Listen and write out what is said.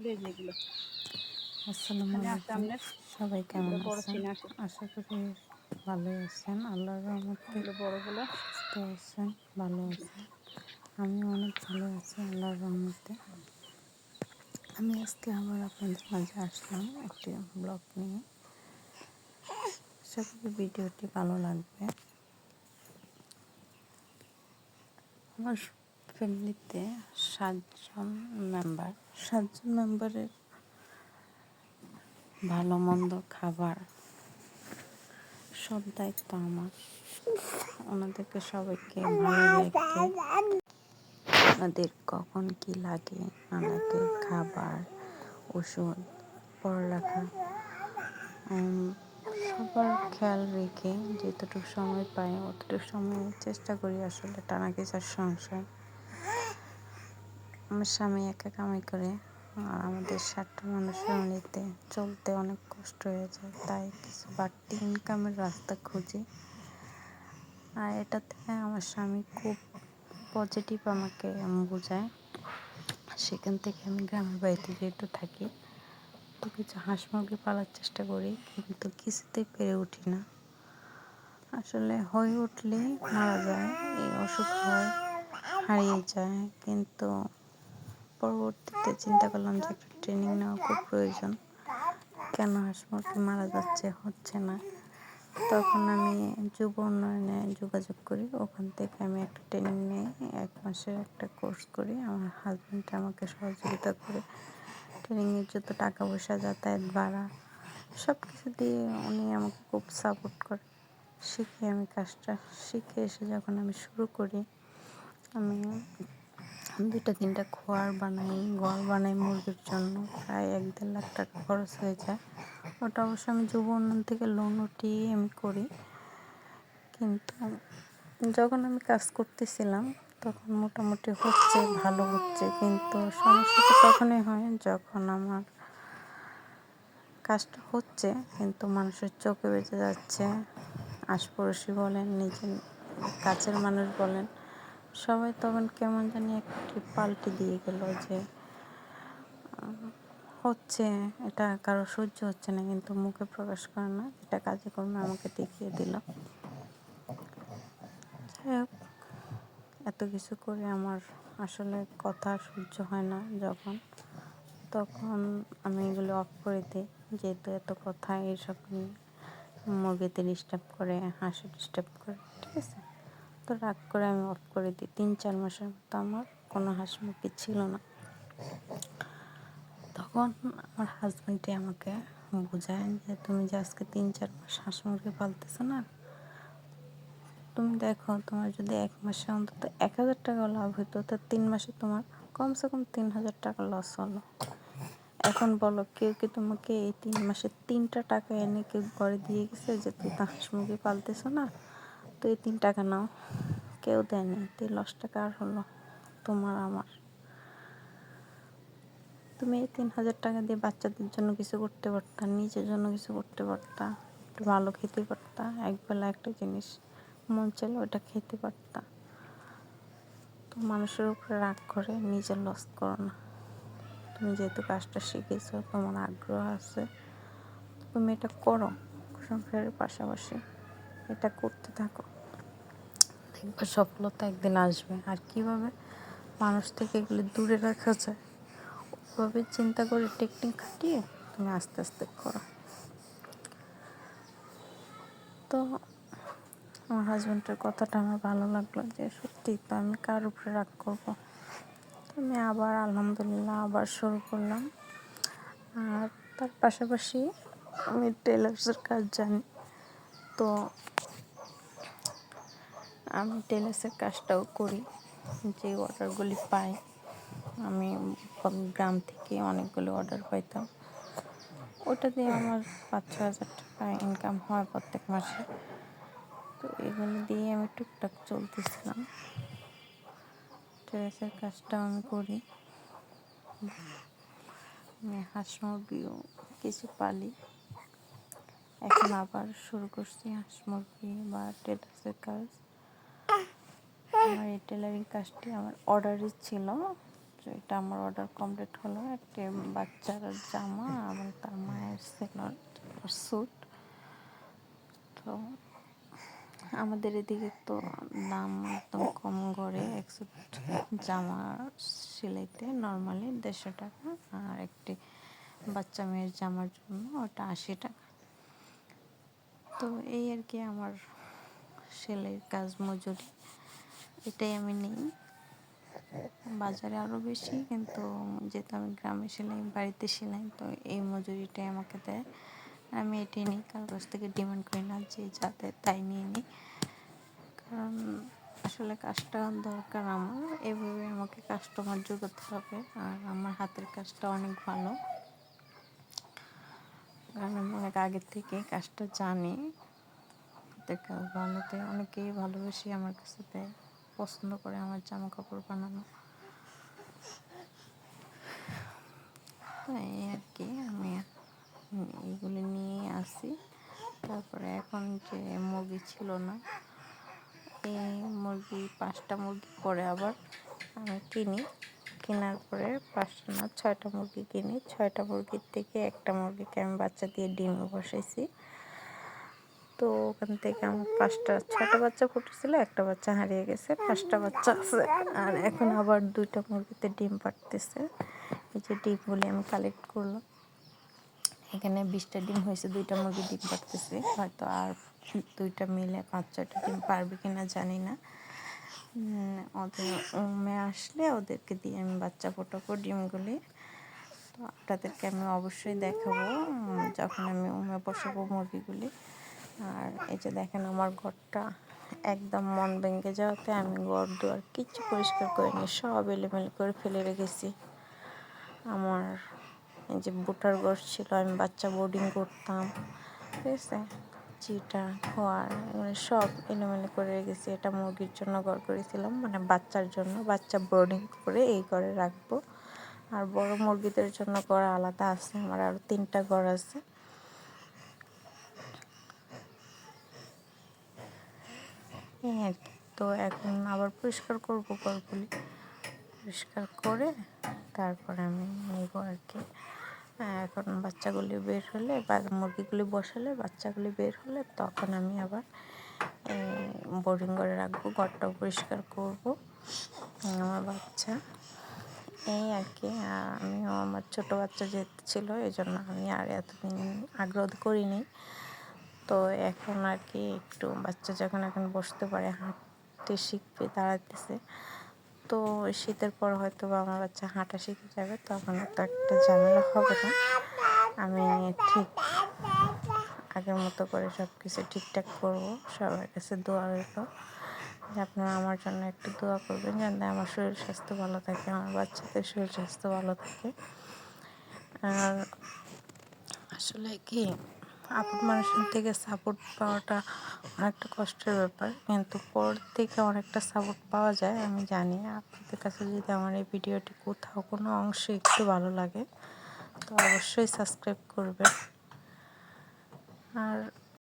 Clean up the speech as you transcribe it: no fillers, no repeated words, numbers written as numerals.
আসসালামু আলাইকুম, সবাই কেমন আছেন? আশা করি ভালোই আছেন। আল্লাহর রহমতে সুস্থ আছেন, ভালো আছেন। আমি অনেক ভালো আছি আল্লাহর রহমতে। আমি আজকে আবার আপনাদের মাঝে আসলাম একটি ব্লগ নিয়ে। আশা করি ভিডিওটি ভালো লাগবে। আমার ফ্যামিলিতে 7জন মেম্বারের ভালো মন্দ খাবার সব দায়িত্ব আমার। ওনাদেরকে সবাইকে ভালো রেখে ওনাদের কখন কি লাগে না লাগে, খাবার, ওষুধ, পড়ালেখা সবার খেয়াল রেখে যতটুকু সময় পাই অতটুকু সময় চেষ্টা করি আসলে টানা কিছুর সংসার। আমার স্বামী একা কামাই করে আর আমাদের 7টা মানুষ ফ্যামিলিতে চলতে অনেক কষ্ট হয়ে যায়, তাই কিছু বাড়তি ইনকামের রাস্তা খুঁজি। আর এটাতে আমার স্বামী খুব পজিটিভ আমাকে বোঝায়। সেখান থেকে আমি গ্রামের বাড়িতে যেহেতু থাকি তো কিছু হাঁস মুরগি পালার চেষ্টা করি, কিন্তু কিছুতেই পেরে উঠি না। আসলে হয়ে উঠলে মারা যায়, এই অসুখ হয়, হারিয়ে যায়। কিন্তু পরবর্তীতে চিন্তা করলাম যে একটা ট্রেনিং নেওয়া খুব প্রয়োজন। কেন হাঁস মুরগি মারা যাচ্ছে, হচ্ছে না? তখন আমি যুব উন্নয়নে যোগাযোগ করি। ওখান থেকে আমি একটা ট্রেনিং নিয়ে 1 মাসের একটা কোর্স করি। আমার হাজব্যান্ড আমাকে সহযোগিতা করে। ট্রেনিংয়ের যত টাকা পয়সা, যাতায়াত ভাড়া সব কিছু দিয়ে উনি আমাকে খুব সাপোর্ট করে। আমি কাজটা শিখে এসে যখন আমি শুরু করি, আমি 2-3টা ঘর বানাই মুরগির জন্য। প্রায় 1-1.5 লাখ টাকা খরচ হয়ে যায়। ওটা অবশ্য আমি যুব উন্নয়ন থেকে লোন উঠিয়ে আমি করি। কিন্তু যখন আমি কাজ করতেছিলাম তখন মোটামুটি হচ্ছে, ভালো হচ্ছে। কিন্তু সমস্যাটা তখনই হয় যখন আমার কাজটা হচ্ছে কিন্তু মানুষের চোখে বেঁচে যাচ্ছে। আশপাশি বলেন, নিজের কাছের মানুষ বলেন, সবাই তখন কেমন জানি একটি পাল্টে দিয়ে গেল যে হচ্ছে, এটা কারো সহ্য হচ্ছে না, কিন্তু মুখে প্রকাশ করে না, এটা কাজে কর্মে আমাকে দেখিয়ে দিল। যাই হোক, এত কিছু করে আমার আসলে কথা সহ্য হয় না তখন আমি এগুলো অফ করে দিই। যেহেতু এত কথা এইসব নিয়ে মুরগিতে ডিস্টার্ব করে, হাঁসে ডিস্টার্ব করে, ঠিক আছে? তো রাগ করে আমি অফ করে দিই। 3-4 মাসের মতো আমার কোনো হাঁস মুরগি ছিল না। তখন আমার হাজব্যান্ডই আমাকে বোঝায় যে তুমি যে আজকে 3-4 মাস হাঁস মুরগি পালতেছো না, তুমি দেখো তোমার যদি 1 মাসে অন্তত 1,000 টাকা লাভ হতো, তো 3 মাসে তোমার কমসে কম 3,000 টাকা লস হলো। এখন বলো, কেউ কি তোমাকে এই 3 মাসে 3টা টাকা এনে কেউ ঘরে দিয়ে গেছে যে তুই তো হাঁস মুরগি পালতেছো না, তো এই 3 টাকা নাও? কেউ দেয়নি। তো এই লসটা কার হলো? তোমার, আমার। তুমি এই 3,000 টাকা দিয়ে বাচ্চাদের জন্য কিছু করতে পারতা, নিজের জন্য কিছু করতে পারতা, একটু ভালো খেতে পারতা, একবেলা একটা জিনিস মন চাইলে ওটা খেতে পারতা। তো মানুষের উপরে রাগ করে নিজের লস করো না। তুমি যেহেতু কাজটা শিখেছো, তোমার আগ্রহ আছে, তুমি এটা করো। সংসারের পাশাপাশি এটা করতে থাকো, দেখবে সফলতা একদিন আসবে। আর কিভাবে মানুষ থেকে এগুলি দূরে রাখা যায় ওভাবে চিন্তা করে টেকনিক খাটিয়ে তুমি আস্তে আস্তে করো। তো আমার হাজব্যান্ডের কথাটা আমার ভালো লাগলো যে সত্যি তো আমি কার উপরে রাগ করবো। তো আমি আবার আলহামদুলিল্লাহ আবার শুরু করলাম। আর তার পাশাপাশি আমি টেলার্সের কাজ জানি, তো আমি টেলার্সের কাজটাও করি। যে অর্ডারগুলি পাই, আমি গ্রাম থেকে অনেকগুলো অর্ডার পাইতাম, ওটা দিয়ে আমার 5-6 হাজার টাকা ইনকাম হয় প্রত্যেক মাসে। তো এগুলো দিয়ে আমি টুকটাক চলতেছিলাম। টেলার্সের কাজটাও আমি করি। আমি হাঁস মুরগিও কিছু পালি। এখন আবার শুরু করছি হাঁস মুরগি বা টেলার্সের কাজ। আমার এই টেলারিং কাজটি আমার অর্ডারই ছিল, তো এটা আমার অর্ডার কমপ্লিট হলো, একটি বাচ্চার জামা এবং তার মায়ের সেলোর স্যুট। তো আমাদের এদিকে তো দাম একদম কম করে এক স্যুট জামা সেলাইতে নর্মালি 150 টাকা, আর একটি বাচ্চা মেয়ের জামার জন্য ওটা 80 টাকা। তো এই আর কি আমার সেলাইয়ের কাজ, মজুরি এটাই আমি নিই। বাজারে আরও বেশি, কিন্তু যেহেতু আমি গ্রামে সেলাই, বাড়িতে সেলাই, তো এই মজুরিটাই আমাকে দেয়। আমি এটাই নিই, কারোর কাছ থেকে ডিমান্ড করি না, যে যাতে তাই নিয়ে নিই। কারণ আসলে কাজটা দরকার আমার, এভাবে আমাকে কাস্টমার জোগাতে হবে। আর আমার হাতের কাজটা অনেক ভালো, কারণ আমি অনেক আগের থেকে কাজটা জানি। হাতের কাজ ভালোতে অনেকেই ভালোবেসে আমার কাছে দেয়, পছন্দ করে আমার জামা কাপড় বানানো। তো এই আর কি, আমি এইগুলি নিয়ে আসি। তারপরে এখন যে মুরগি ছিল না, এই মুরগি 5টা মুরগি পরে আবার আমি কেনার পরে 5টা না 6টা মুরগি কিনি। 6টা মুরগির থেকে একটা মুরগিকে আমি বাচ্চা দিয়ে ডিমে বসাইছি। তো ওখান থেকে আমার 6টা বাচ্চা ফুটেছিল, একটা বাচ্চা হারিয়ে গেছে, 5টা বাচ্চা আছে। আর এখন আবার 2টা মুরগিতে ডিম পাড়তেছে। এই যে ডিমগুলি আমি কালেক্ট করলাম, এখানে 20টা ডিম হয়েছে, 2টা মুরগি ডিম পাড়তেছে। হয়তো আর 2টা মিলে 5-6টা ডিম পারবে কিনা জানি না। ওদের উমে আসলে ওদেরকে দিয়ে আমি বাচ্চা ফোটাবো ডিমগুলি। তো আপনাদেরকে আমি অবশ্যই দেখাবো যখন আমি উমে বসাবো মুরগিগুলি। আর এই যে দেখেন, আমার ঘরটা একদম মন ভেঙে যাওয়াতে আমি ঘর দুয়ার কিচ্ছু পরিষ্কার করিনি, সব এলোমেলো করে ফেলে রেখেছি। আমার এই যে বুটার ঘর ছিল, আমি বাচ্চা বোর্ডিং করতাম, ঠিক আছে, চিটা খোয়ার এগুলো সব এলোমেলো করে রেখেছি। এটা মুরগির জন্য ঘর করেছিলাম, মানে বাচ্চার জন্য, বাচ্চা বোর্ডিং করে এই ঘরে রাখবো। আর বড় মুরগিদের জন্য ঘর আলাদা আছে, আমার আরও 3টা ঘর আছে। এই আর কি। তো এখন আবার পরিষ্কার করবো ঘরগুলি, পরিষ্কার করে তারপরে আমি নেবো আর কি। এখন বাচ্চাগুলি বের হলে বা মুরগিগুলি বসালে, বাচ্চাগুলি বের হলে তখন আমি আবার বোর্ডিং ঘরে রাখবো, ঘরটাও পরিষ্কার করবো। আমার বাচ্চা এই আর কি। আমিও আমার ছোটো বাচ্চা যেহেতু ছিল, এই জন্য আমি আর এতদিন আগ্রহ করিনি। তো এখন আর কি একটু বাচ্চা যখন এখন বসতে পারে, হাঁটতে শিখবে, দাঁড়াতেছে, তো শীতের পর হয়তো বা আমার বাচ্চা হাঁটা শিখে যাবে, তখন তো একটা ঝামেলা হবে না। আমি ঠিক আগের মতো করে সব কিছু ঠিকঠাক করবো। সবার কাছে দোয়া রইল যে আপনারা আমার জন্য একটু দোয়া করবেন, যাতে আমার শরীর স্বাস্থ্য ভালো থাকে, আমার বাচ্চাদের শরীর স্বাস্থ্য ভালো থাকে। আর আসলে কি, আপন মানুষের থেকে সাপোর্ট পাওয়াটা অনেকটা কষ্টের ব্যাপার, কিন্তু পর থেকে অনেকটা সাপোর্ট পাওয়া যায়। আমি জানি আপনাদের কাছে যদি আমার এই ভিডিওটি কোথাও কোনো অংশে একটু ভালো লাগে, তো অবশ্যই সাবস্ক্রাইব করবেন। আর